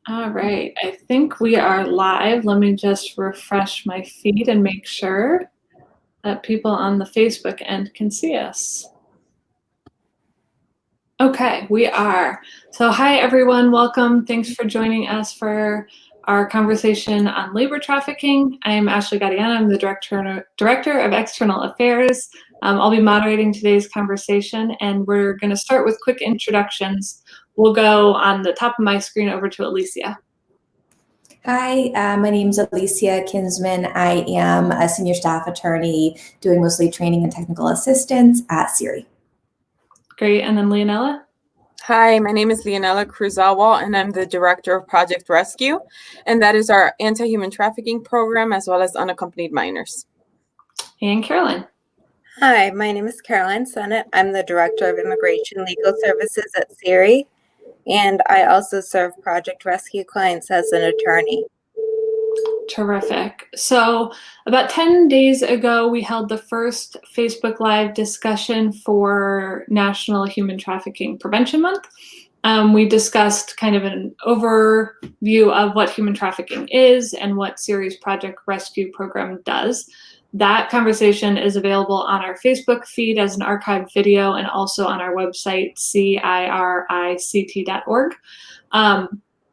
All right, I think we are live. Let me just refresh my feed and make sure that people on the Facebook end can see us. Okay, we are. So hi everyone, welcome. Thanks for joining us for our conversation on labor trafficking. I'm Ashley Gadiana, I'm the Director of External Affairs. I'll be moderating today's conversation, and we're gonna start with quick introductions. We'll go on the top of my screen over to Alicia. Hi, my name is Alicia Kinsman. I am a senior staff attorney doing mostly training and technical assistance at Siri. Great, and then Leonela? Hi, my name is Leonela Cruz, and I'm the Director of Project Rescue, and that is our anti-human trafficking program as well as unaccompanied minors. And Caroline? Hi, my name is Caroline Sennett. I'm the Director of Immigration Legal Services at Siri, and I also serve Project Rescue clients as an attorney. Terrific. So about 10 days ago, we held the first Facebook Live discussion for National Human Trafficking Prevention Month. We discussed kind of an overview of what human trafficking is and what Siri's Project Rescue program does. That conversation is available on our Facebook feed as an archived video and also on our website, CIRICT.org.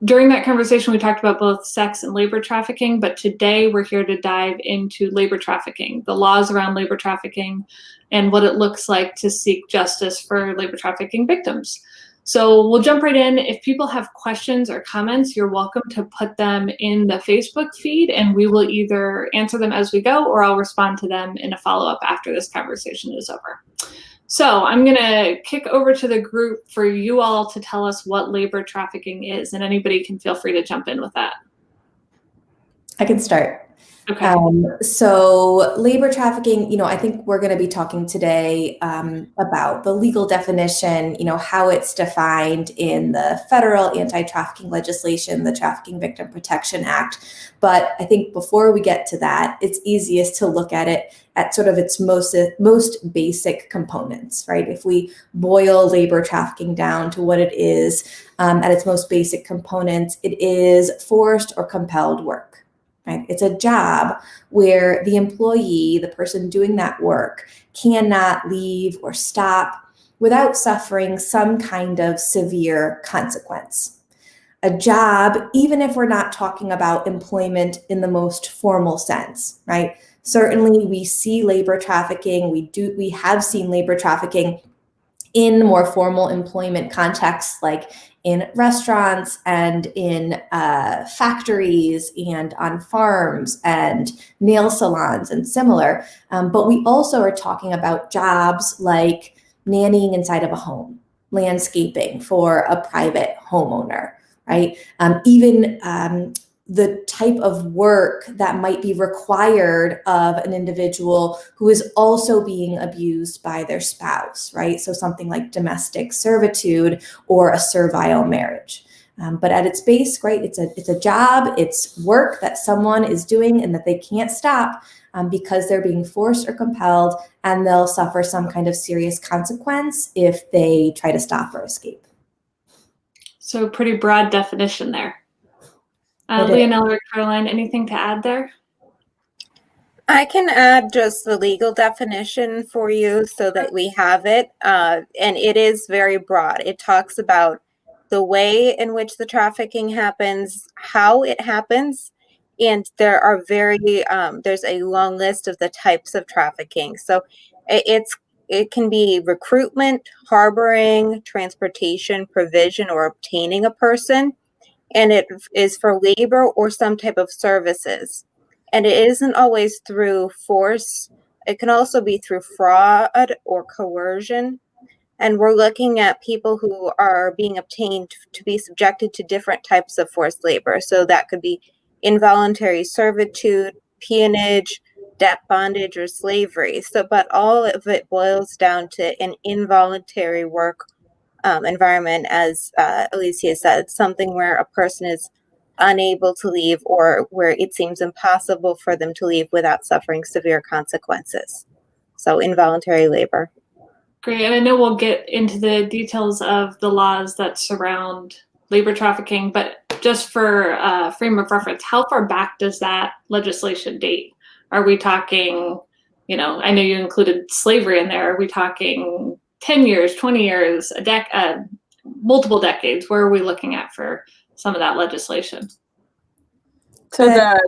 During that conversation, we talked about both sex and labor trafficking, but today we're here to dive into labor trafficking, the laws around labor trafficking, and what it looks like to seek justice for labor trafficking victims. So we'll jump right in. If people have questions or comments, you're welcome to put them in the Facebook feed, and we will either answer them as we go, or I'll respond to them in a follow-up after this conversation is over. So I'm gonna kick over to the group for you all to tell us what labor trafficking is, and anybody can feel free to jump in with that. I can start. Okay. So labor trafficking, I think we're going to be talking today about the legal definition, how it's defined in the federal anti-trafficking legislation, the Trafficking Victim Protection Act. But I think before we get to that, it's easiest to look at it at sort of its most basic components, right? If we boil labor trafficking down to what it is at its most basic components, it is forced or compelled work. Right? It's a job where the employee, the person doing that work, cannot leave or stop without suffering some kind of severe consequence. A job, even if we're not talking about employment in the most formal sense, right? Certainly we see labor trafficking, we have seen labor trafficking in more formal employment contexts, like in restaurants and in factories and on farms and nail salons and similar. But we also are talking about jobs like nannying inside of a home, landscaping for a private homeowner, right? Even the type of work that might be required of an individual who is also being abused by their spouse, right? So something like domestic servitude or a servile marriage. But at its base, right, it's a job, it's work that someone is doing and that they can't stop because they're being forced or compelled, and they'll suffer some kind of serious consequence if they try to stop or escape. So pretty broad definition there. Leonela or Caroline, anything to add there? I can add just the legal definition for you so that we have it. And it is very broad. It talks about the way in which the trafficking happens, how it happens, and there are there's a long list of the types of trafficking. So it can be recruitment, harboring, transportation, provision, or obtaining a person. And it is for labor or some type of services. And it isn't always through force. It can also be through fraud or coercion. And we're looking at people who are being obtained to be subjected to different types of forced labor. So that could be involuntary servitude, peonage, debt bondage, or slavery. But all of it boils down to an involuntary work environment, as Alicia said, something where a person is unable to leave or where it seems impossible for them to leave without suffering severe consequences. So involuntary labor. Great, and I know we'll get into the details of the laws that surround labor trafficking, but just for frame of reference, how far back does that legislation date? Are we talking, I know you included slavery in there. Are we talking 10 years, 20 years, multiple decades? Where are we looking at for some of that legislation? So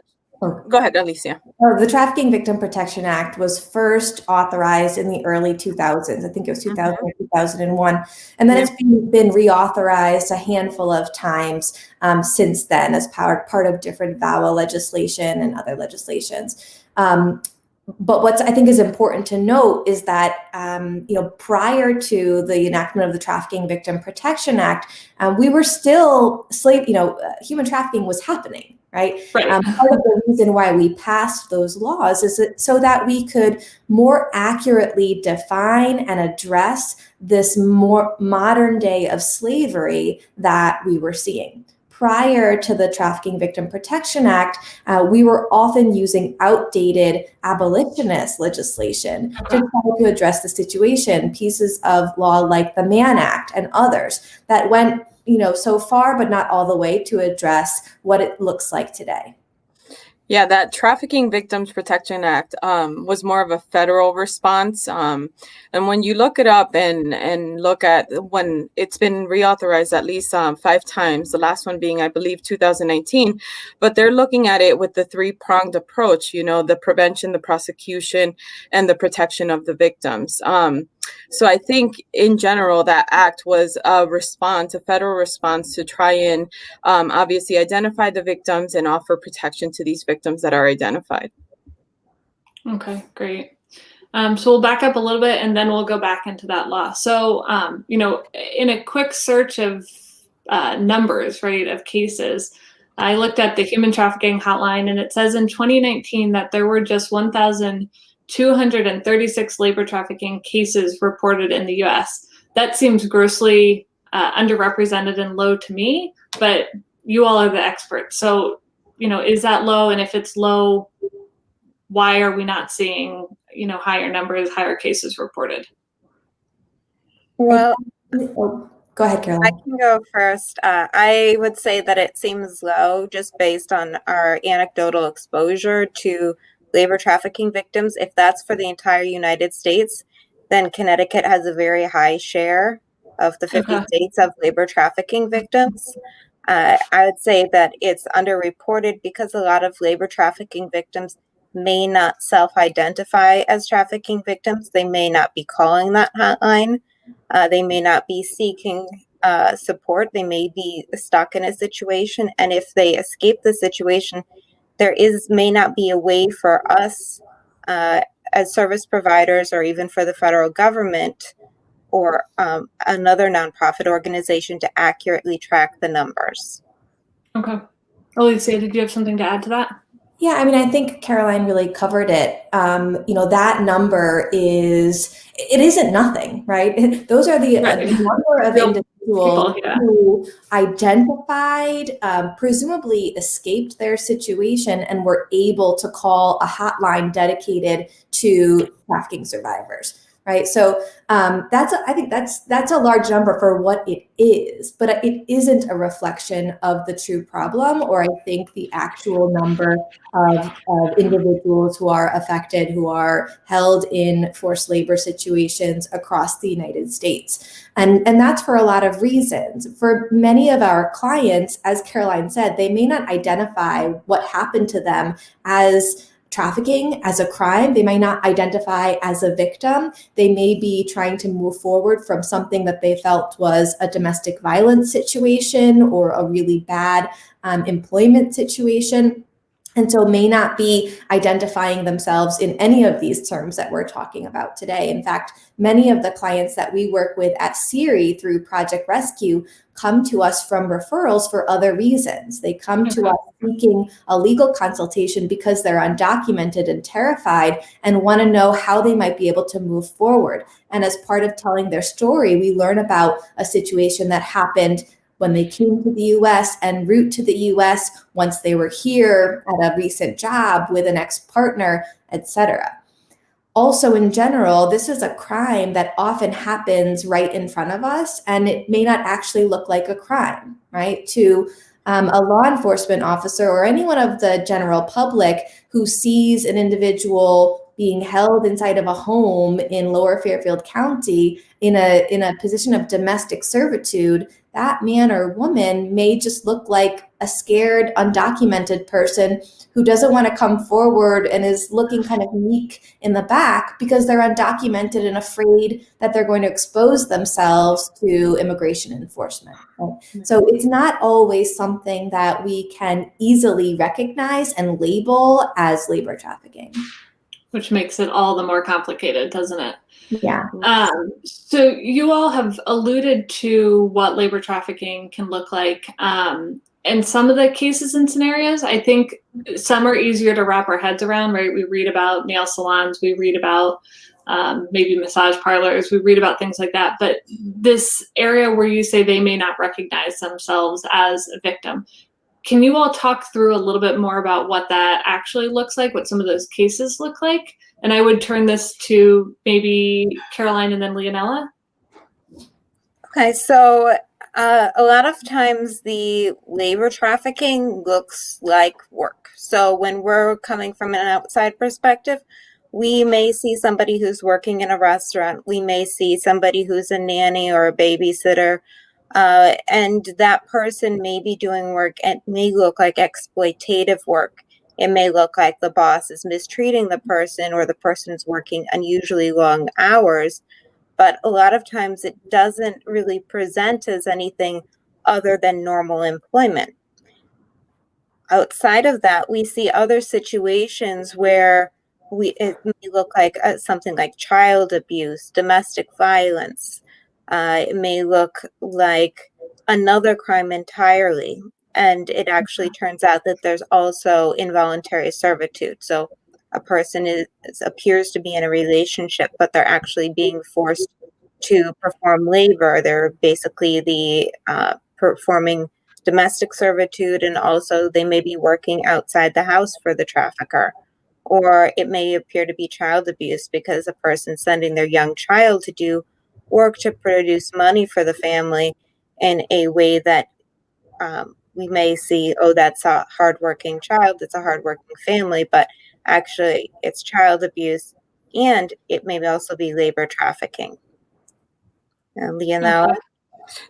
go ahead, Alicia. The Trafficking Victim Protection Act was first authorized in the early 2000s. I think it was 2000 or 2001. And then it's been reauthorized a handful of times since then as part of different VAWA legislation and other legislations. But what I think is important to note is that, prior to the enactment of the Trafficking Victim Protection Act, we were still human trafficking was happening. Right. Part of the reason why we passed those laws is so that we could more accurately define and address this more modern day of slavery that we were seeing. Prior to the Trafficking Victim Protection Act, we were often using outdated abolitionist legislation to try to address the situation, pieces of law like the Mann Act and others that went so far, but not all the way to address what it looks like today. Yeah, that Trafficking Victims Protection Act was more of a federal response. And when you look it up and look at when it's been reauthorized at least 5 times, the last one being, I believe, 2019, but they're looking at it with the 3-pronged approach, the prevention, the prosecution, and the protection of the victims. So I think in general, that act was a federal response to try and obviously identify the victims and offer protection to these victims that are identified. Okay, great. So we'll back up a little bit and then we'll go back into that law. So, in a quick search of numbers, right, of cases, I looked at the human trafficking hotline and it says in 2019 that there were just 1,236 labor trafficking cases reported in the US. That seems grossly underrepresented and low to me, but you all are the experts. So, is that low? And if it's low, why are we not seeing, higher numbers, higher cases reported? Well, go ahead, Caroline. I can go first. I would say that it seems low just based on our anecdotal exposure to labor trafficking victims. If that's for the entire United States, then Connecticut has a very high share of the 50 states of labor trafficking victims. I would say that it's underreported because a lot of labor trafficking victims may not self-identify as trafficking victims. They may not be calling that hotline. They may not be seeking support. They may be stuck in a situation. And if they escape the situation, there may not be a way for us as service providers or even for the federal government or another nonprofit organization to accurately track the numbers. Okay. Alicia, did you have something to add to that? Yeah, I think Caroline really covered it. That number isn't nothing, right? Those are the number of individuals who identified, presumably escaped their situation and were able to call a hotline dedicated to trafficking survivors. Right. So I think that's a large number for what it is, but it isn't a reflection of the true problem, or I think the actual number of individuals who are affected, who are held in forced labor situations across the United States. And that's for a lot of reasons. For many of our clients, as Caroline said, they may not identify what happened to them as trafficking, as a crime. They may not identify as a victim. They may be trying to move forward from something that they felt was a domestic violence situation or a really bad employment situation. And so may not be identifying themselves in any of these terms that we're talking about today. In fact, many of the clients that we work with at SERI through Project Rescue come to us from referrals for other reasons. They come to us seeking a legal consultation because they're undocumented and terrified and want to know how they might be able to move forward. And as part of telling their story, we learn about a situation that happened when they came to the U.S. en route to the U.S., once they were here at a recent job with an ex-partner, etc. Also, in general, this is a crime that often happens right in front of us, and it may not actually look like a crime, right? To a law enforcement officer or anyone of the general public who sees an individual being held inside of a home in Lower Fairfield County in a position of domestic servitude, that man or woman may just look like a scared, undocumented person who doesn't want to come forward and is looking kind of meek in the back because they're undocumented and afraid that they're going to expose themselves to immigration enforcement. Right? So it's not always something that we can easily recognize and label as labor trafficking. Which makes it all the more complicated, doesn't it? Yeah. So you all have alluded to what labor trafficking can look like. And some of the cases and scenarios, I think some are easier to wrap our heads around, right? We read about nail salons, we read about maybe massage parlors, we read about things like that. But this area where you say they may not recognize themselves as a victim, can you all talk through a little bit more about what that actually looks like, what some of those cases look like? And I would turn this to maybe Caroline and then Leonela. Okay, so a lot of times the labor trafficking looks like work. So when we're coming from an outside perspective, we may see somebody who's working in a restaurant. We may see somebody who's a nanny or a babysitter. And that person may be doing work and may look like exploitative work. It may look like the boss is mistreating the person or the person's working unusually long hours. But a lot of times it doesn't really present as anything other than normal employment. Outside of that, we see other situations where it may look like something like child abuse, domestic violence. It may look like another crime entirely. And it actually turns out that there's also involuntary servitude. So a person appears to be in a relationship, but they're actually being forced to perform labor. They're basically performing domestic servitude, and also they may be working outside the house for the trafficker. Or it may appear to be child abuse because a person's sending their young child to do work to produce money for the family in a way that we may see, oh, that's a hardworking child, it's a hardworking family, but actually it's child abuse, and it may also be labor trafficking. Leonela?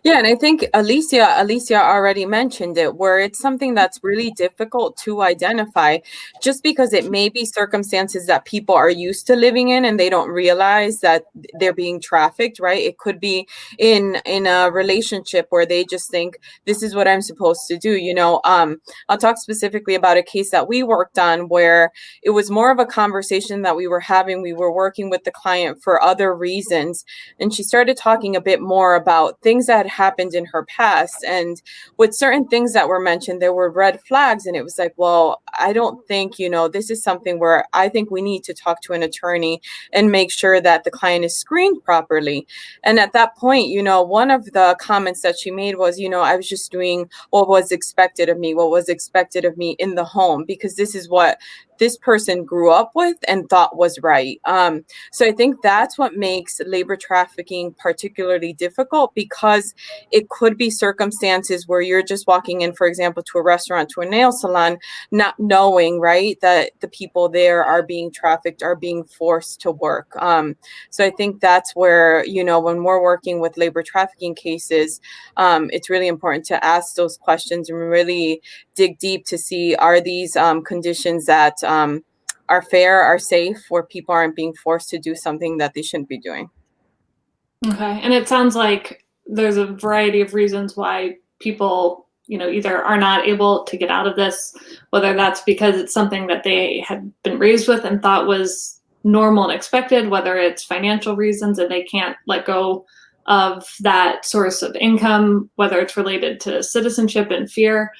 Yeah, and I think Alicia already mentioned it, where it's something that's really difficult to identify just because it may be circumstances that people are used to living in and they don't realize that they're being trafficked, right? It could be in a relationship where they just think this is what I'm supposed to do. I'll talk specifically about a case that we worked on where it was more of a conversation that we were having. We were working with the client for other reasons, and she started talking a bit more about things that had happened in her past, and with certain things that were mentioned, there were red flags, and it was like, well, I don't think, this is something where I think we need to talk to an attorney and make sure that the client is screened properly. And at that point, one of the comments that she made was, I was just doing what was expected of me in the home, because this is what this person grew up with and thought was right. So I think that's what makes labor trafficking particularly difficult, because it could be circumstances where you're just walking in, for example, to a restaurant, to a nail salon, not knowing, right, that the people there are being trafficked, are being forced to work. So I think that's where, when we're working with labor trafficking cases, it's really important to ask those questions and really dig deep to see, are these conditions that are fair, are safe, where people aren't being forced to do something that they shouldn't be doing. Okay, and it sounds like there's a variety of reasons why people, either are not able to get out of this, whether that's because it's something that they had been raised with and thought was normal and expected, whether it's financial reasons and they can't let go of that source of income, whether it's related to citizenship and fear.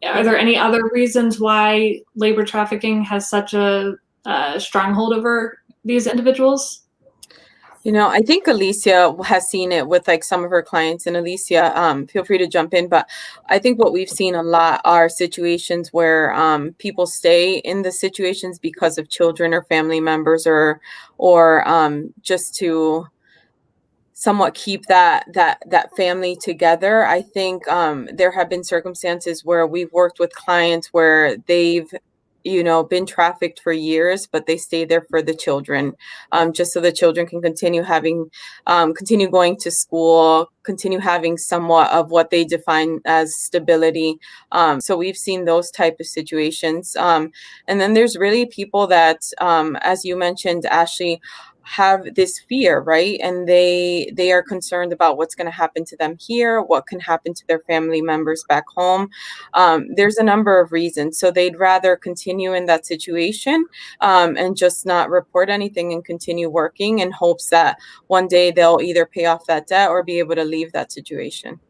Are there any other reasons why labor trafficking has such a stronghold over these individuals? I think Alicia has seen it with some of her clients, and Alicia, feel free to jump in. But I think what we've seen a lot are situations where people stay in the situations because of children or family members, or just to somewhat keep that family together. I think there have been circumstances where we've worked with clients where they've been trafficked for years, but they stay there for the children, just so the children can continue going to school, continue having somewhat of what they define as stability. So we've seen those type of situations. And then there's really people that, as you mentioned, Ashley, have this fear, right? And they are concerned about what's going to happen to them here, what can happen to their family members back home. There's a number of reasons. So they'd rather continue in that situation and just not report anything and continue working in hopes that one day they'll either pay off that debt or be able to leave that situation.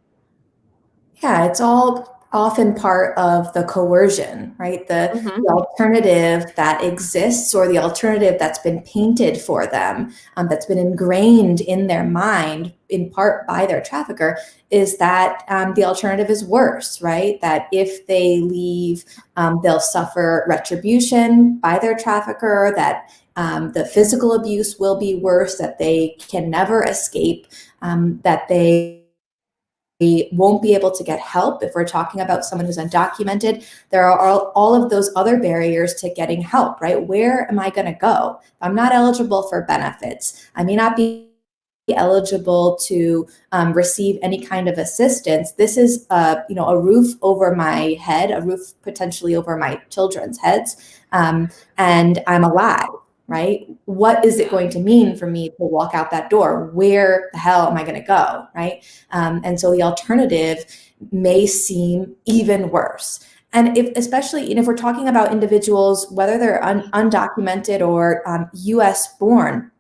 Yeah, it's all often part of the coercion, right? The alternative that exists, or the alternative that's been painted for them, that's been ingrained in their mind, in part by their trafficker, is that the alternative is worse, right? That if they leave, they'll suffer retribution by their trafficker, that the physical abuse will be worse, that they can never escape, that they won't be able to get help. If we're talking about someone who's undocumented, there are all of those other barriers to getting help, right? Where am I going to go? If I'm not eligible for benefits, I may not be eligible to receive any kind of assistance. This is a roof over my head, a roof potentially over my children's heads, and I'm alive. Right? What is it going to mean for me to walk out that door? Where the hell am I going to go? Right? And so the alternative may seem even worse. And especially if we're talking about individuals, whether they're undocumented or US born,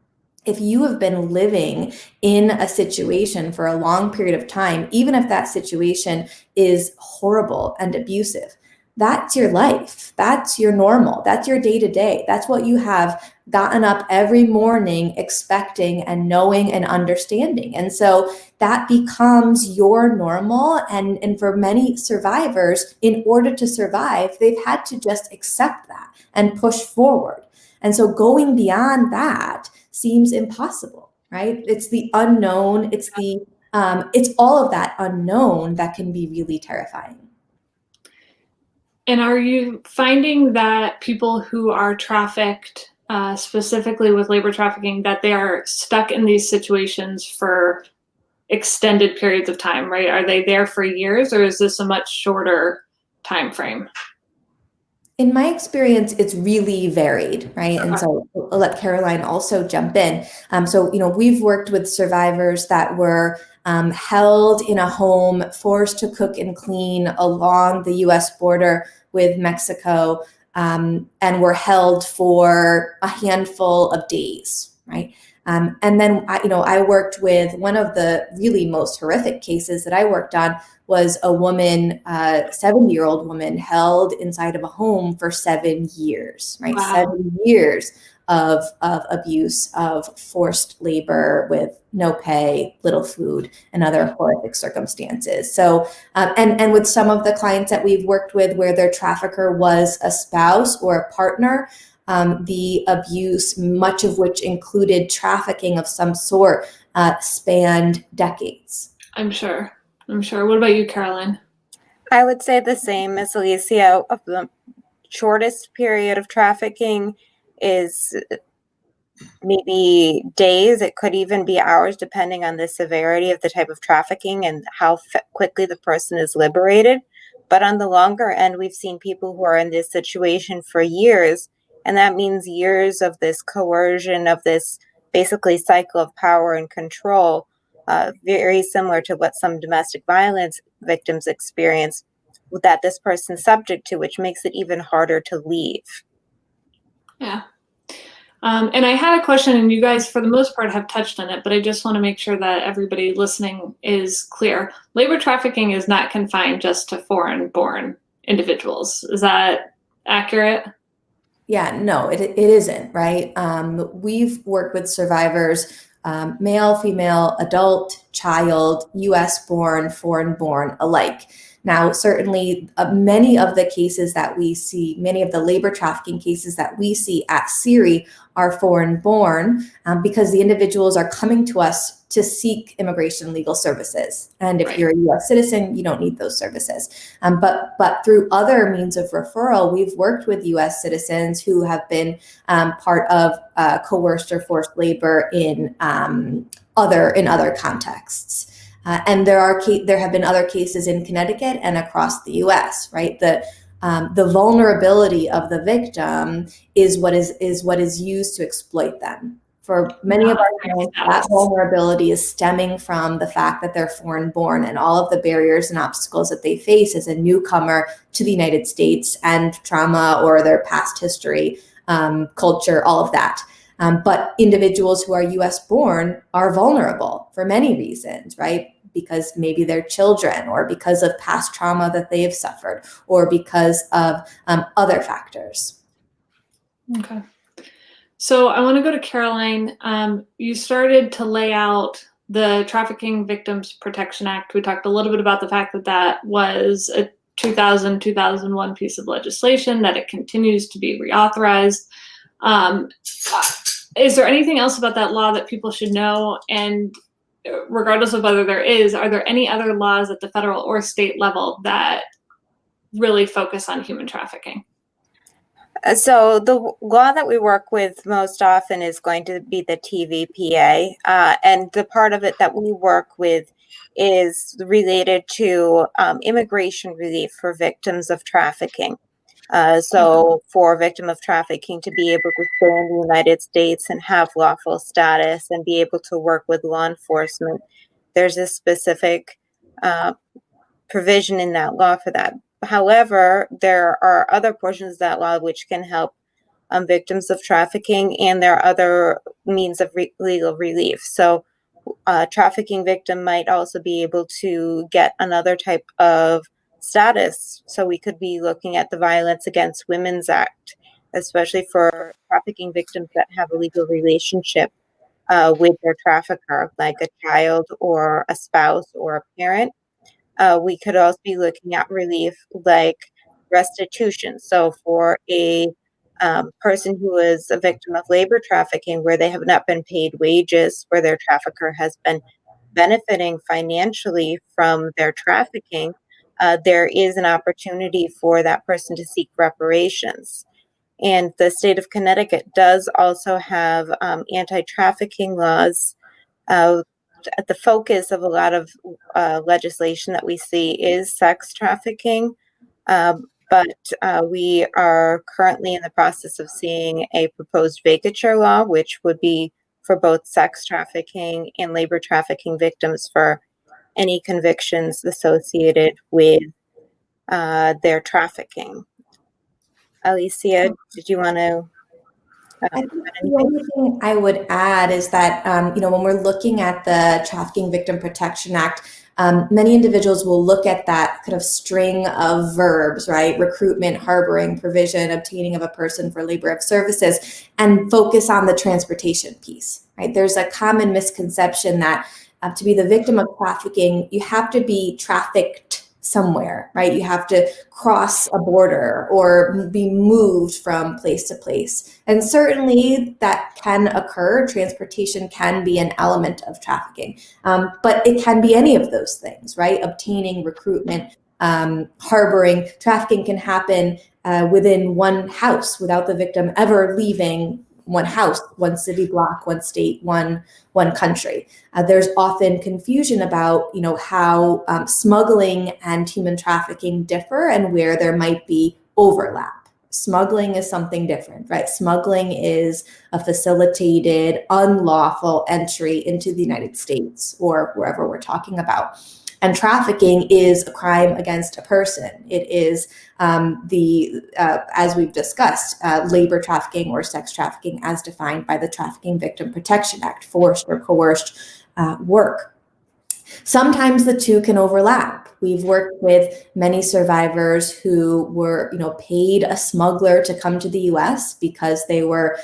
if you have been living in a situation for a long period of time, even if that situation is horrible and abusive, that's your life. That's your normal. That's your day-to-day. That's what you have gotten up every morning expecting and knowing and understanding. And so that becomes your normal. And for many survivors, in order to survive, they've had to just accept that and push forward. And so going beyond that seems impossible, right? It's the unknown. It's all of that unknown that can be really terrifying. And are you finding that people who are trafficked, specifically with labor trafficking, that they are stuck in these situations for extended periods of time, right? Are they there for years, or is this a much shorter time frame? In my experience, it's really varied, right? And so I'll let Caroline also jump in. So we've worked with survivors that were held in a home, forced to cook and clean along the US border with Mexico, and were held for a handful of days, right? And then I worked with one of the really most horrific cases that I worked on was a woman, 70-year-old woman, held inside of a home for 7 years, right? Wow. 7 years of abuse, of forced labor with no pay, little food, and other horrific circumstances. So, and with some of the clients that we've worked with where their trafficker was a spouse or a partner, the abuse, much of which included trafficking of some sort, spanned decades. I'm sure. What about you, Caroline? I would say the same as Alicia. Of the shortest period of trafficking is maybe days. It could even be hours, depending on the severity of the type of trafficking and how quickly the person is liberated. But on the longer end, we've seen people who are in this situation for years. And that means years of this coercion, of this basically cycle of power and control, very similar to what some domestic violence victims experience that this person's subject to, which makes it even harder to leave. Yeah. And I had a question, and you guys, for the most part, have touched on it, but I just want to make sure that everybody listening is clear. Labor trafficking is not confined just to foreign-born individuals. Is that accurate? Yeah, no, it isn't, right? We've worked with survivors, male, female, adult, child, US born, foreign born alike. Now, certainly many of the cases that we see, many of the labor trafficking cases that we see at SERI are foreign born because the individuals are coming to us to seek immigration legal services. And if you're a US citizen, you don't need those services. But through other means of referral, we've worked with US citizens who have been part of coerced or forced labor in other contexts. And there have been other cases in Connecticut and across the U.S. Right, the vulnerability of the victim is what is used to exploit them. For many of our clients, that vulnerability is stemming from the fact that they're foreign born and all of the barriers and obstacles that they face as a newcomer to the United States and trauma or their past history, culture, all of that. But individuals who are US born are vulnerable for many reasons, right? Because maybe they're children or because of past trauma that they have suffered or because of other factors. Okay. So I want to go to Caroline. You started to lay out the Trafficking Victims Protection Act. We talked a little bit about the fact that that was a 2001 piece of legislation, that it continues to be reauthorized. Is there anything else about that law that people should know? And regardless of whether there is, are there any other laws at the federal or state level that really focus on human trafficking? So the law that we work with most often is going to be the TVPA. And the part of it that we work with is related to immigration relief for victims of trafficking. So for a victim of trafficking to be able to stay in the United States and have lawful status and be able to work with law enforcement, there's a specific provision in that law for that. However, there are other portions of that law which can help victims of trafficking, and there are other means of legal relief. So a trafficking victim might also be able to get another type of status. So we could be looking at the Violence Against Women's Act, especially for trafficking victims that have a legal relationship with their trafficker, like a child or a spouse or a parent. We could also be looking at relief like restitution. So for a person who is a victim of labor trafficking, where they have not been paid wages, where their trafficker has been benefiting financially from their trafficking, there is an opportunity for that person to seek reparations. And the state of Connecticut does also have anti-trafficking laws. The focus of a lot of legislation that we see is sex trafficking, but we are currently in the process of seeing a proposed vacatur law, which would be for both sex trafficking and labor trafficking victims for any convictions associated with their trafficking. Alicia, did you want to? I think the only thing I would add is that, when we're looking at the Trafficking Victim Protection Act, many individuals will look at that kind of string of verbs, right? Recruitment, harboring, provision, obtaining of a person for labor of services, and focus on the transportation piece, right? There's a common misconception that to be the victim of trafficking, you have to be trafficked somewhere, right? You have to cross a border or be moved from place to place. And certainly that can occur. Transportation can be an element of trafficking, but it can be any of those things, right? Obtaining, recruitment, harboring. Trafficking can happen within one house without the victim ever leaving one house, one city block, one state, one country. There's often confusion about, how smuggling and human trafficking differ and where there might be overlap. Smuggling is something different, right? Smuggling is a facilitated, unlawful entry into the United States or wherever we're talking about. And trafficking is a crime against a person. It is as we've discussed, labor trafficking or sex trafficking as defined by the Trafficking Victim Protection Act, forced or coerced work. Sometimes the two can overlap. We've worked with many survivors who were, paid a smuggler to come to the U.S. because they were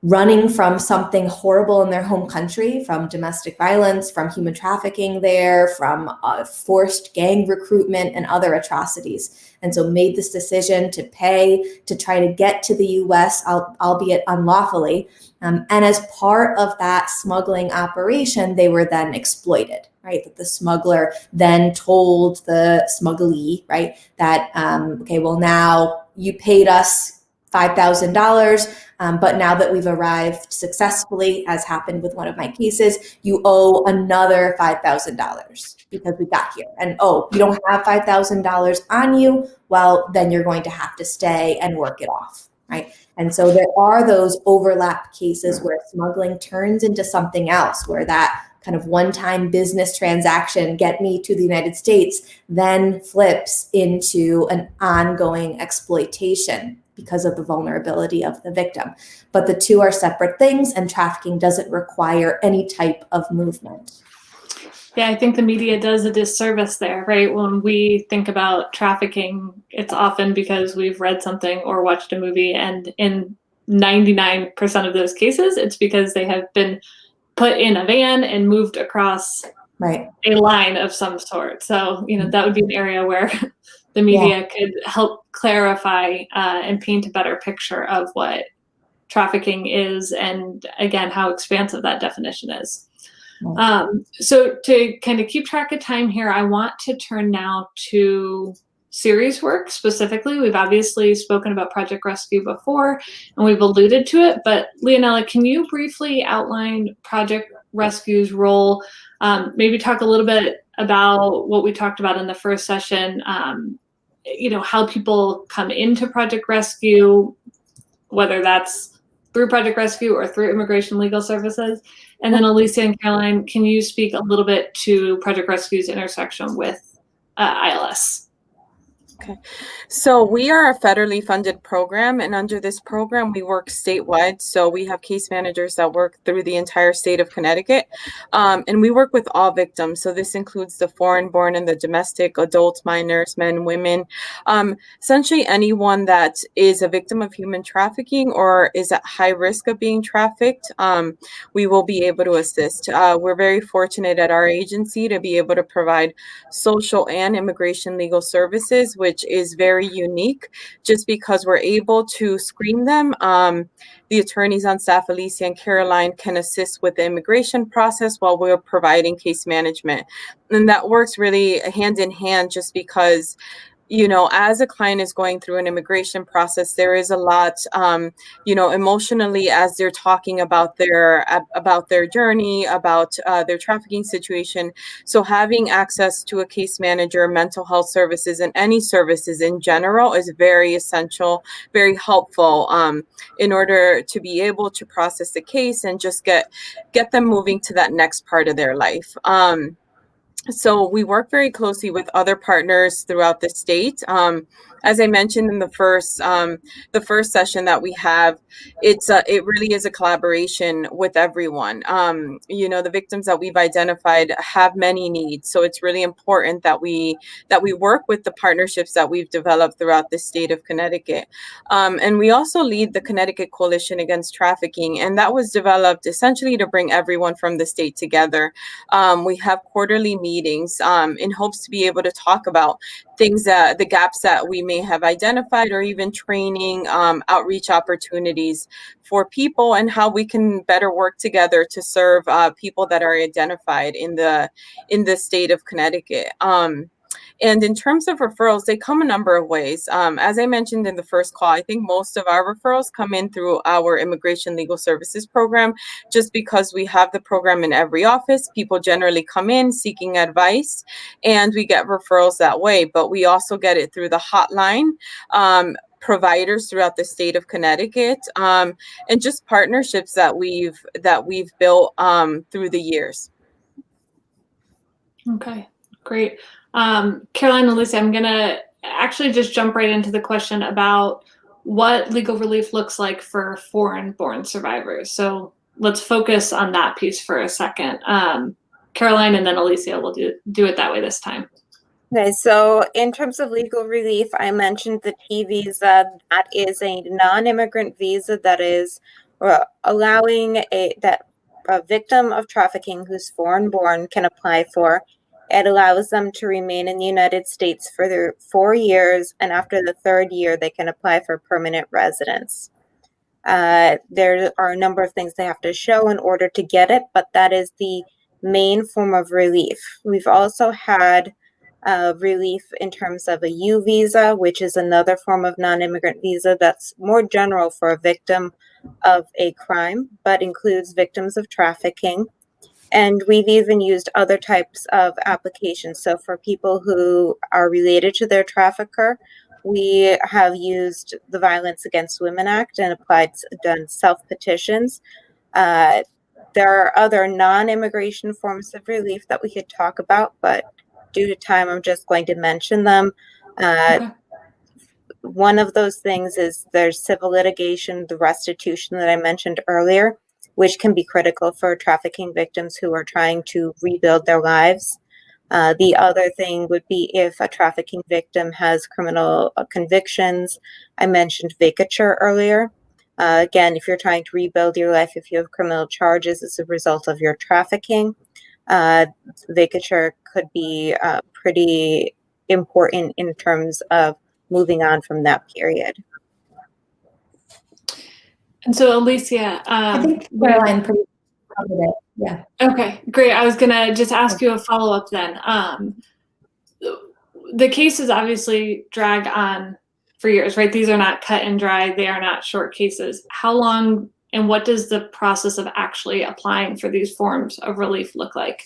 running from something horrible in their home country, from domestic violence, from human trafficking there, from forced gang recruitment and other atrocities. And so made this decision to pay to try to get to the US, albeit unlawfully. And as part of that smuggling operation, they were then exploited, right? That the smuggler then told the smugglee, right, that, okay, well, now you paid us $5,000, but now that we've arrived successfully, as happened with one of my cases, you owe another $5,000 because we got here. And oh, you don't have $5,000 on you, well, then you're going to have to stay and work it off, right? And so there are those overlap cases where smuggling turns into something else, where that kind of one-time business transaction, get me to the United States, then flips into an ongoing exploitation because of the vulnerability of the victim. But the two are separate things, and trafficking doesn't require any type of movement. Yeah, I think the media does a disservice there, right? When we think about trafficking, it's often because we've read something or watched a movie, and in 99% of those cases, it's because they have been put in a van and moved across a line of some sort. So, that would be an area where the media could help clarify and paint a better picture of what trafficking is, and again, how expansive that definition is. So to kind of keep track of time here, I want to turn now to series work specifically. We've obviously spoken about Project Rescue before, and we've alluded to it, but Leonela, can you briefly outline Project Rescue's role? Maybe talk a little bit about what we talked about in the first session, how people come into Project Rescue, whether that's through Project Rescue or through Immigration Legal Services. And then Alicia and Caroline, can you speak a little bit to Project Rescue's intersection with ILS? Okay, so we are a federally funded program, and under this program, we work statewide. So we have case managers that work through the entire state of Connecticut, and we work with all victims. So this includes the foreign-born and the domestic, adults, minors, men, women, essentially anyone that is a victim of human trafficking or is at high risk of being trafficked. We will be able to assist. We're very fortunate at our agency to be able to provide social and immigration legal services, which is very unique just because we're able to screen them. The attorneys on staff, Alicia and Caroline, can assist with the immigration process while we're providing case management. And that works really hand in hand just because as a client is going through an immigration process, there is a lot, emotionally as they're talking about their journey, about their trafficking situation. So having access to a case manager, mental health services, and any services in general is very essential, very helpful in order to be able to process the case and just get them moving to that next part of their life. So we work very closely with other partners throughout the state. As I mentioned in the first session that we have, it really is a collaboration with everyone. The victims that we've identified have many needs, so it's really important that we work with the partnerships that we've developed throughout the state of Connecticut. And we also lead the Connecticut Coalition Against Trafficking, and that was developed essentially to bring everyone from the state together. We have quarterly meetings in hopes to be able to talk about things the gaps that we may have identified, or even training, outreach opportunities for people, and how we can better work together to serve people that are identified in the state of Connecticut. And in terms of referrals, they come a number of ways. As I mentioned in the first call, I think most of our referrals come in through our Immigration Legal Services program, just because we have the program in every office. People generally come in seeking advice, and we get referrals that way. But we also get it through the hotline, providers throughout the state of Connecticut, and just partnerships that we've built through the years. Okay, great. Caroline and Alicia, I'm going to actually just jump right into the question about what legal relief looks like for foreign-born survivors. So let's focus on that piece for a second. Caroline and then Alicia will do it that way this time. Okay, so in terms of legal relief, I mentioned the T visa. That is a non-immigrant visa that is allowing that a victim of trafficking who's foreign born can apply for. It allows them to remain in the United States for their 4 years, and after the 3rd year, they can apply for permanent residence. There are a number of things they have to show in order to get it, but that is the main form of relief. We've also had relief in terms of a U visa, which is another form of non-immigrant visa that's more general for a victim of a crime, but includes victims of trafficking. And we've even used other types of applications. So for people who are related to their trafficker, we have used the Violence Against Women Act and done self-petitions. There are other non-immigration forms of relief that we could talk about, but due to time, I'm just going to mention them. Okay. One of those things is there's civil litigation, the restitution that I mentioned earlier, which can be critical for trafficking victims who are trying to rebuild their lives. The other thing would be if a trafficking victim has criminal convictions. I mentioned vacatur earlier. Again, if you're trying to rebuild your life, if you have criminal charges as a result of your trafficking, vacatur could be pretty important in terms of moving on from that period. And so, Alicia, I think Caroline pretty much covered it. Yeah. Okay, great. I was gonna just ask you a follow-up then. The cases obviously drag on for years, right? These are not cut and dry. They are not short cases. How long and what does the process of actually applying for these forms of relief look like?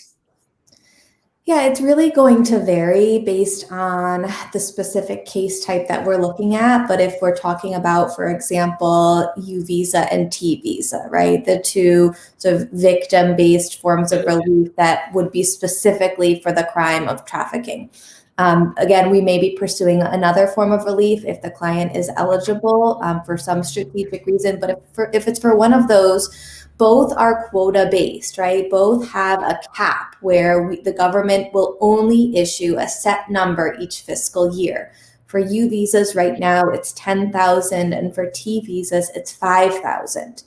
Yeah, it's really going to vary based on the specific case type that we're looking at. But if we're talking about, for example, U visa and T visa, right? The two sort of victim-based forms of relief that would be specifically for the crime of trafficking. Again, we may be pursuing another form of relief if the client is eligible for some strategic reason. But if it's for one of those, both are quota based, right? Both have a cap where the government will only issue a set number each fiscal year. For U visas right now, it's 10,000, and for T visas, it's 5,000.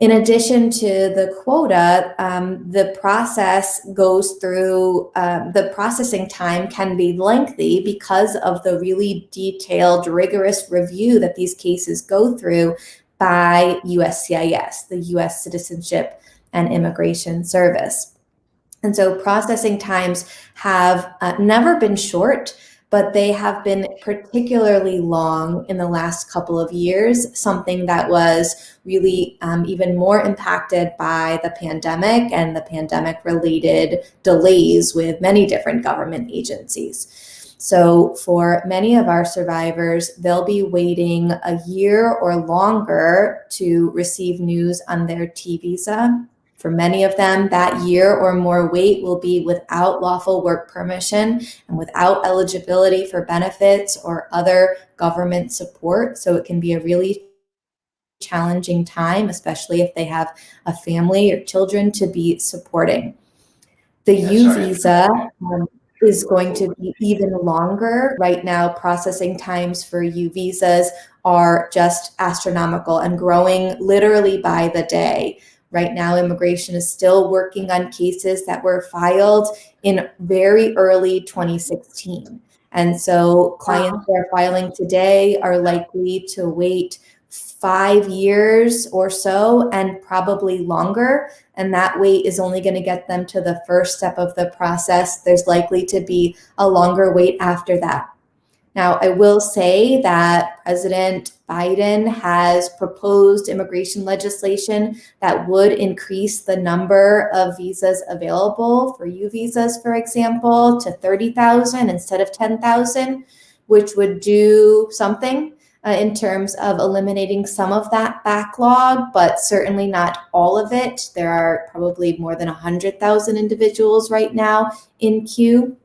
In addition to the quota, the process goes through, the processing time can be lengthy because of the really detailed, rigorous review that these cases go through by USCIS, the U.S. Citizenship and Immigration Service. And so processing times have never been short, but they have been particularly long in the last couple of years, something that was really even more impacted by the pandemic and the pandemic-related delays with many different government agencies. So for many of our survivors, they'll be waiting a year or longer to receive news on their T visa. For many of them, that year or more wait will be without lawful work permission and without eligibility for benefits or other government support. So it can be a really challenging time, especially if they have a family or children to be supporting. The U visa is going to be even longer. Right now, processing times for U visas are just astronomical and growing literally by the day. Right now, immigration is still working on cases that were filed in very early 2016. And so clients that are filing today are likely to wait 5 years or so and probably longer. And that wait is only going to get them to the first step of the process. There's likely to be a longer wait after that. Now, I will say that President Biden has proposed immigration legislation that would increase the number of visas available for U visas, for example, to 30,000 instead of 10,000, which would do something in terms of eliminating some of that backlog, but certainly not all of it. There are probably more than 100,000 individuals right now in queue.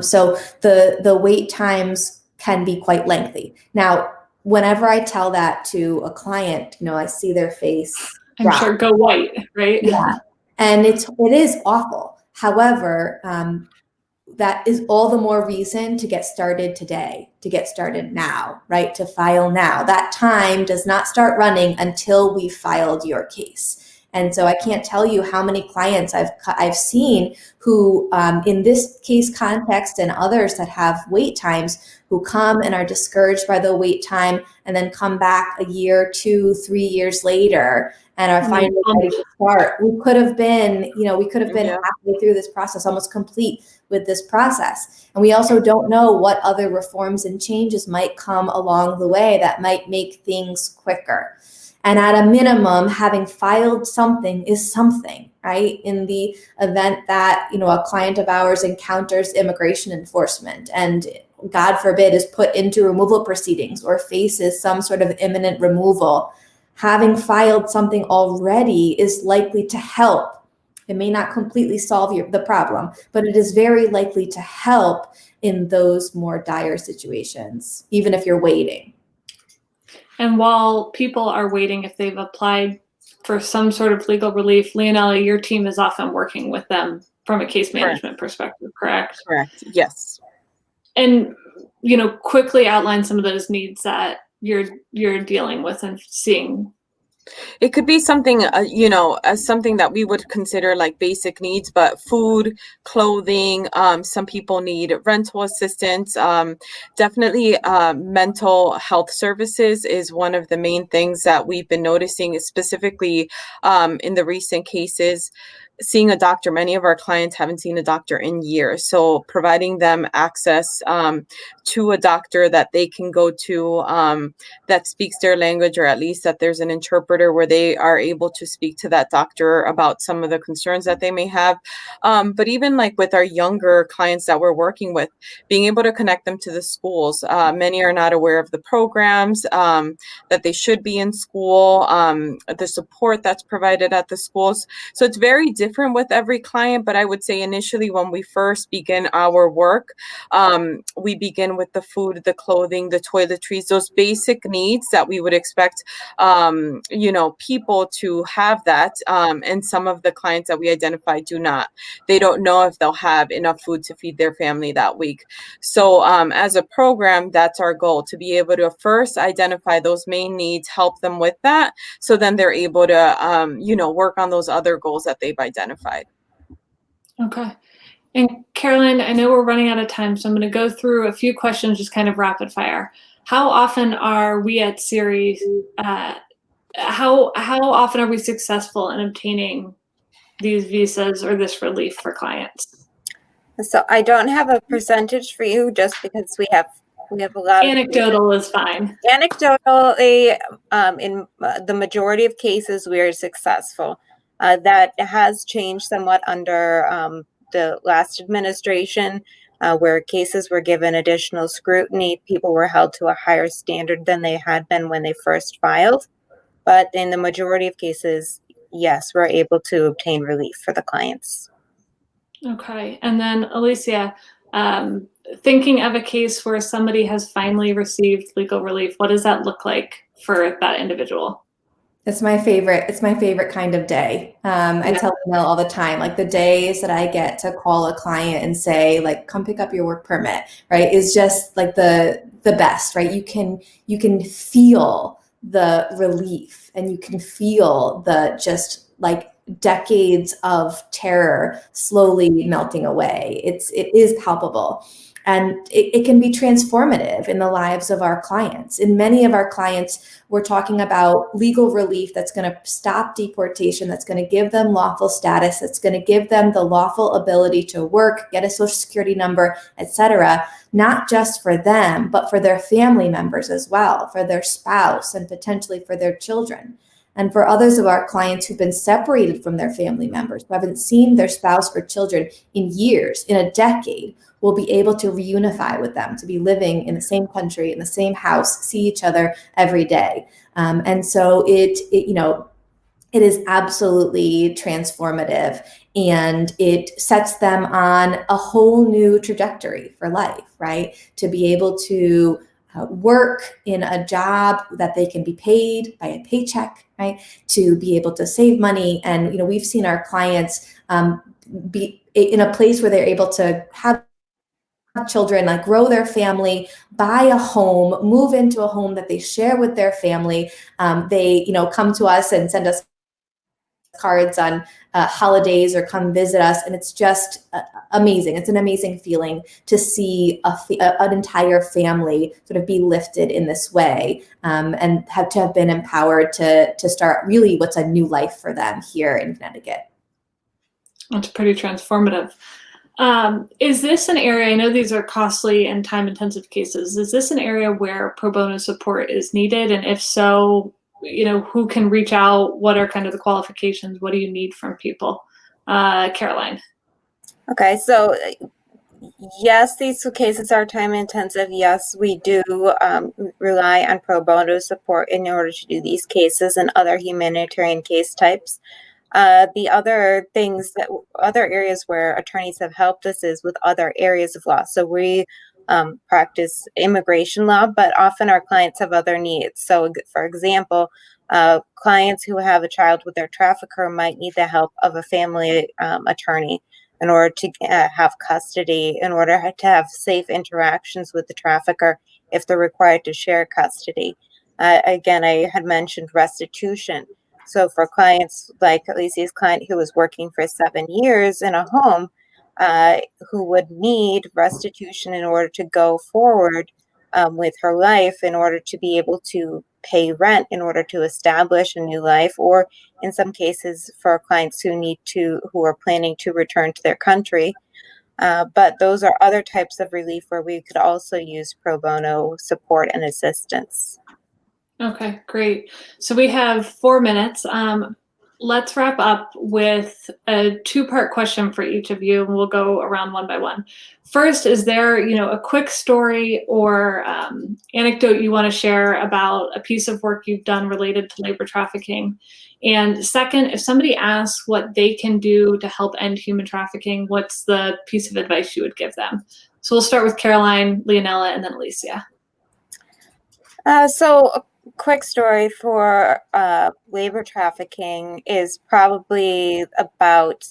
So the wait times can be quite lengthy. Now, whenever I tell that to a client, I see their face I'm sure go white, right? Yeah, and it is awful. However, that is all the more reason to get started today, to get started now, right? To file now. That time does not start running until we filed your case. And so I can't tell you how many clients I've seen who, in this case context and others that have wait times, who come and are discouraged by the wait time and then come back a year, 2, 3 years later and are finally ready to start. We could have been halfway through this process, almost complete with this process. And we also don't know what other reforms and changes might come along the way that might make things quicker. And at a minimum, having filed something is something, right? In the event that, a client of ours encounters immigration enforcement and, God forbid, is put into removal proceedings or faces some sort of imminent removal, having filed something already is likely to help. It may not completely solve the problem, but it is very likely to help in those more dire situations, even if you're waiting. And while people are waiting, if they've applied for some sort of legal relief, Leonela, your team is often working with them from a case management perspective, correct? Correct. Yes. And, quickly outline some of those needs that you're dealing with and seeing. It could be something, as something that we would consider like basic needs, but food, clothing, some people need rental assistance. Definitely mental health services is one of the main things that we've been noticing, specifically in the recent cases. Seeing a doctor, many of our clients haven't seen a doctor in years. So providing them access to a doctor that they can go to that speaks their language, or at least that there's an interpreter where they are able to speak to that doctor about some of the concerns that they may have. But even like with our younger clients that we're working with, being able to connect them to the schools. Many are not aware of the programs that they should be in school, the support that's provided at the schools. So it's very different with every client, but I would say initially when we first begin our work, we begin with the food, the clothing, the toiletries, those basic needs that we would expect, people to have that. And some of the clients that we identify do not. They don't know if they'll have enough food to feed their family that week. So as a program, that's our goal, to be able to first identify those main needs, help them with that, so then they're able to, work on those other goals that they've identified. Okay. And Caroline, I know we're running out of time, so I'm going to go through a few questions, just kind of rapid fire. How often are we at Series? How often are we successful in obtaining these visas or this relief for clients? So I don't have a percentage for you, just because we have a lot. Anecdotal is fine. Anecdotally, in the majority of cases, we are successful. That has changed somewhat under the last administration, where cases were given additional scrutiny. People were held to a higher standard than they had been when they first filed. But in the majority of cases, yes, we're able to obtain relief for the clients. Okay. And then Alicia, thinking of a case where somebody has finally received legal relief, what does that look like for that individual? It's my favorite. It's my favorite kind of day. I tell Mel all the time, like the days that I get to call a client and say, like, come pick up your work permit, right, is just like the best, right? You can feel the relief, and you can feel the just like decades of terror slowly melting away. It is palpable. And it can be transformative in the lives of our clients. In many of our clients, we're talking about legal relief that's going to stop deportation, that's going to give them lawful status, that's going to give them the lawful ability to work, get a social security number, etc., not just for them, but for their family members as well, for their spouse, and potentially for their children. And for others of our clients who've been separated from their family members, who haven't seen their spouse or children in years, in a decade, will be able to reunify with them, to be living in the same country, in the same house, see each other every day. And so it is absolutely transformative, and it sets them on a whole new trajectory for life, right? To be able to work in a job that they can be paid by a paycheck, right? To be able to save money. And, we've seen our clients be in a place where they're able to have children, like grow their family, buy a home, move into a home that they share with their family. They, come to us and send us cards on holidays or come visit us, and it's just amazing. It's an amazing feeling to see an entire family sort of be lifted in this way, and have been empowered to start really what's a new life for them here in Connecticut. That's pretty transformative. Is this an area, I know these are costly and time-intensive cases, is this an area where pro bono support is needed? And if so, who can reach out? What are kind of the qualifications? What do you need from people? Caroline. Okay, so yes, these cases are time-intensive. Yes, we do rely on pro bono support in order to do these cases and other humanitarian case types. The other areas where attorneys have helped us is with other areas of law. So we practice immigration law, but often our clients have other needs. So, for example, clients who have a child with their trafficker might need the help of a family attorney in order to have custody, in order to have safe interactions with the trafficker if they're required to share custody. Again, I had mentioned restitution. So for clients like Alicia's client who was working for 7 years in a home, who would need restitution in order to go forward with her life, in order to be able to pay rent, in order to establish a new life, or in some cases for clients who are planning to return to their country. But those are other types of relief where we could also use pro bono support and assistance. Okay, great. So we have 4 minutes. Let's wrap up with a 2-part question for each of you, and we'll go around one by one. First, is there, a quick story or anecdote you want to share about a piece of work you've done related to labor trafficking? And second, if somebody asks what they can do to help end human trafficking, what's the piece of advice you would give them? So we'll start with Caroline, Leonela, and then Alicia. So quick story for labor trafficking is probably about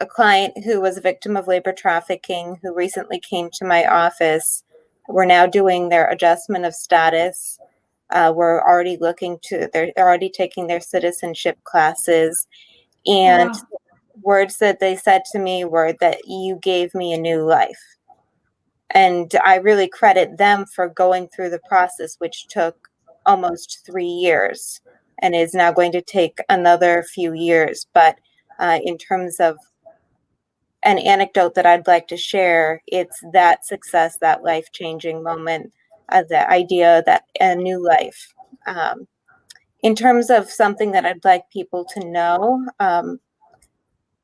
a client who was a victim of labor trafficking who recently came to my office. We're now doing their adjustment of status. We're already they're already taking their citizenship classes. And words that they said to me were that you gave me a new life. And I really credit them for going through the process, which took almost 3 years and is now going to take another few years. But in terms of an anecdote that I'd like to share, it's that success, that life-changing moment, the idea that a new life. In terms of something that I'd like people to know,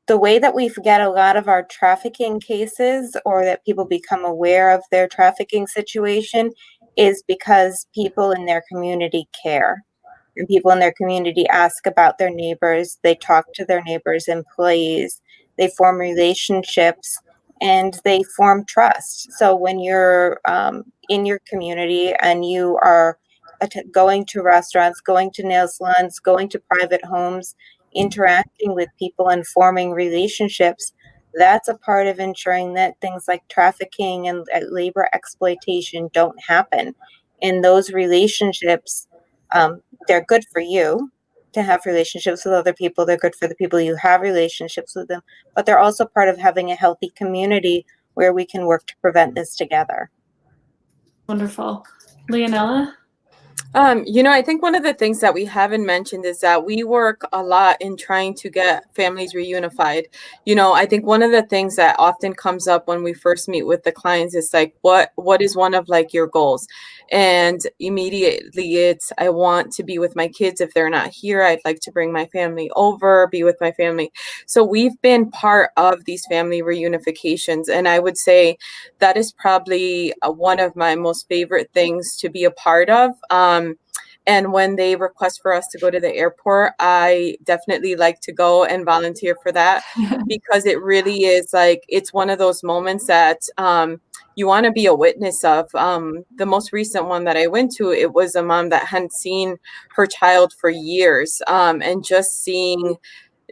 the way that we get a lot of our trafficking cases, or that people become aware of their trafficking situation, is because people in their community care. And people in their community ask about their neighbors, they talk to their neighbors' employees, they form relationships, and they form trust. So when you're in your community and you are going to restaurants, going to nail salons, going to private homes, interacting with people and forming relationships, that's a part of ensuring that things like trafficking and labor exploitation don't happen. In those relationships, they're good for you to have relationships with other people. They're good for the people you have relationships with them, but they're also part of having a healthy community where we can work to prevent this together. Wonderful. Leonela? I think one of the things that we haven't mentioned is that we work a lot in trying to get families reunified. I think one of the things that often comes up when we first meet with the clients is like, what is one of like your goals? And immediately it's, I want to be with my kids. If they're not here, I'd like to bring my family over, be with my family. So we've been part of these family reunifications. And I would say that is probably one of my most favorite things to be a part of. And when they request for us to go to the airport, I definitely like to go and volunteer for that, because it really is like, it's one of those moments that you want to be a witness of. The most recent one that I went to, it was a mom that hadn't seen her child for years, and just seeing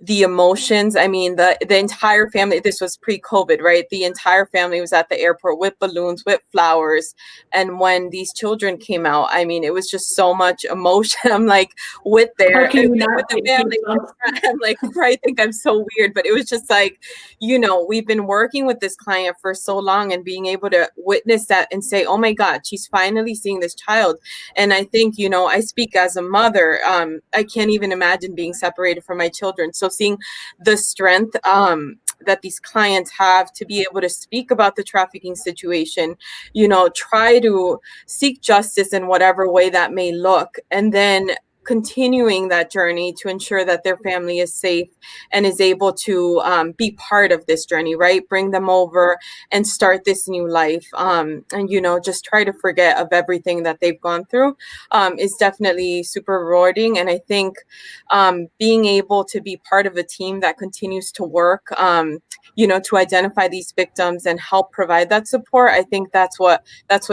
the emotions. I mean, the entire family, this was pre-COVID, right? The entire family was at the airport with balloons, with flowers. And when these children came out, I mean, it was just so much emotion. I'm like, with How can you not with the take family, goosebumps? I'm like, I think I'm so weird, but it was just like, you know, we've been working with this client for so long, and being able to witness that and say, oh my God, she's finally seeing this child. And I think, you know, I speak as a mother. I can't even imagine being separated from my children. So seeing the strength that these clients have to be able to speak about the trafficking situation, you know, try to seek justice in whatever way that may look, and then continuing that journey to ensure that their family is safe and is able to be part of this journey, right? Bring them over and start this new life. And, you know, just try to forget of everything that they've gone through is definitely super rewarding. And I think being able to be part of a team that continues to work, you know, to identify these victims and help provide that support, I think that's what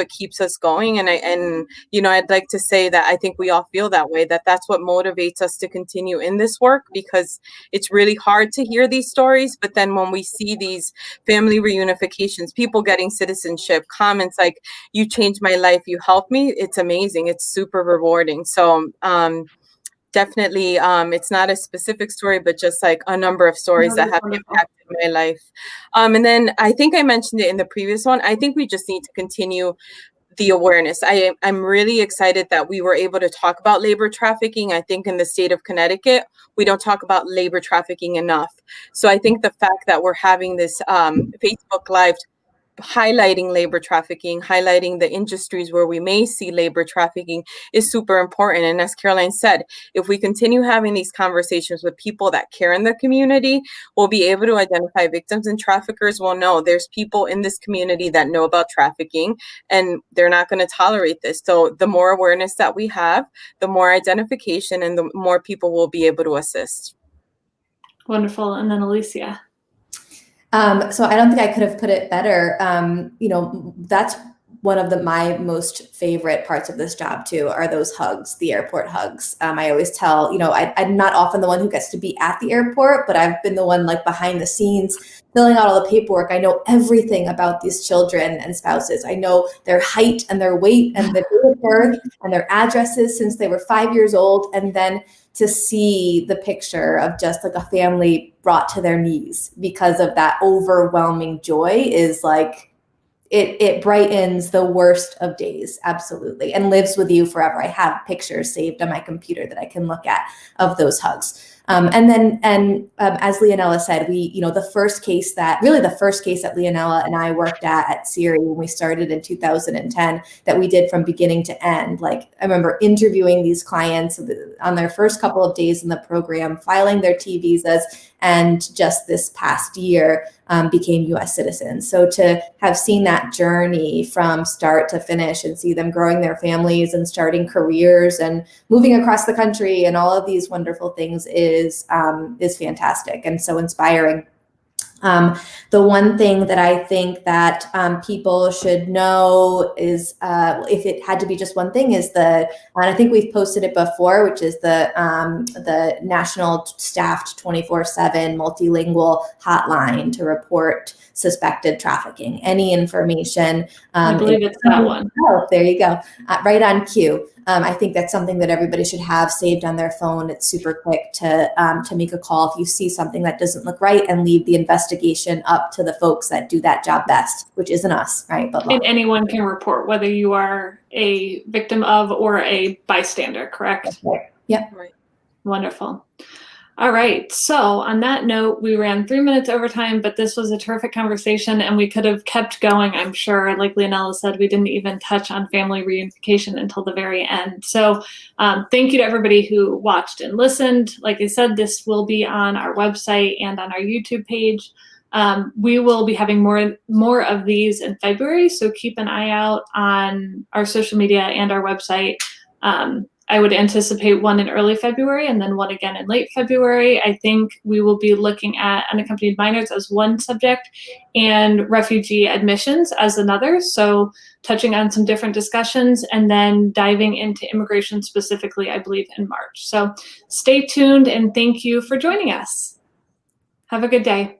keeps us going. And you know, I'd like to say that I think we all feel that way, that's what motivates us to continue in this work, because it's really hard to hear these stories. But then when we see these family reunifications, people getting citizenship, comments like, you changed my life, you helped me, it's amazing. It's super rewarding. So definitely, it's not a specific story, but just like a number of stories that have impacted my life. And then I think I mentioned it in the previous one. I think we just need to continue the awareness. I'm really excited that we were able to talk about labor trafficking. I think in the state of Connecticut, we don't talk about labor trafficking enough. So I think the fact that we're having this Facebook Live highlighting labor trafficking, highlighting the industries where we may see labor trafficking is super important. And as Caroline said, if we continue having these conversations with people that care in the community, we'll be able to identify victims, and traffickers will know there's people in this community that know about trafficking, and they're not going to tolerate this. So the more awareness that we have, the more identification, and the more people will be able to assist. Wonderful. And then Alicia. So I don't think I could have put it better. You know, that's one of my most favorite parts of this job too, are those hugs, the airport hugs. I always tell, you know, I'm not often the one who gets to be at the airport, but I've been the one like behind the scenes, filling out all the paperwork. I know everything about these children and spouses. I know their height and their weight and their date of birth and their addresses since they were 5 years old. And then to see the picture of just like a family brought to their knees because of that overwhelming joy is like, it brightens the worst of days, absolutely, and lives with you forever. I have pictures saved on my computer that I can look at of those hugs. And then, as Leonela said, the first case that Leonela and I worked at Siri when we started in 2010, that we did from beginning to end. Like, I remember interviewing these clients on their first couple of days in the program, filing their T visas, and just this past year became U.S. citizens. So to have seen that journey from start to finish and see them growing their families and starting careers and moving across the country and all of these wonderful things is fantastic and so inspiring. The one thing that I think that people should know is, if it had to be just one thing, is and I think we've posted it before, which is the national staffed 24/7 multilingual hotline to report suspected trafficking. Any information. I believe it's that one. Oh, there you go. Right on cue. I think that's something that everybody should have saved on their phone. It's super quick to make a call if you see something that doesn't look right, and leave the investigation up to the folks that do that job best, which isn't us, right? But and anyone can report, whether you are a victim of or a bystander, correct? Right. Yeah. Right. Wonderful. All right. So on that note, we ran 3 minutes over time, but this was a terrific conversation, and we could have kept going, I'm sure. Like Leonela said, we didn't even touch on family reunification until the very end. So thank you to everybody who watched and listened. Like I said, this will be on our website and on our YouTube page. We will be having more of these in February, so keep an eye out on our social media and our website. I would anticipate one in early February and then one again in late February. I think we will be looking at unaccompanied minors as one subject and refugee admissions as another. So touching on some different discussions and then diving into immigration specifically, I believe, in March. So stay tuned, and thank you for joining us. Have a good day.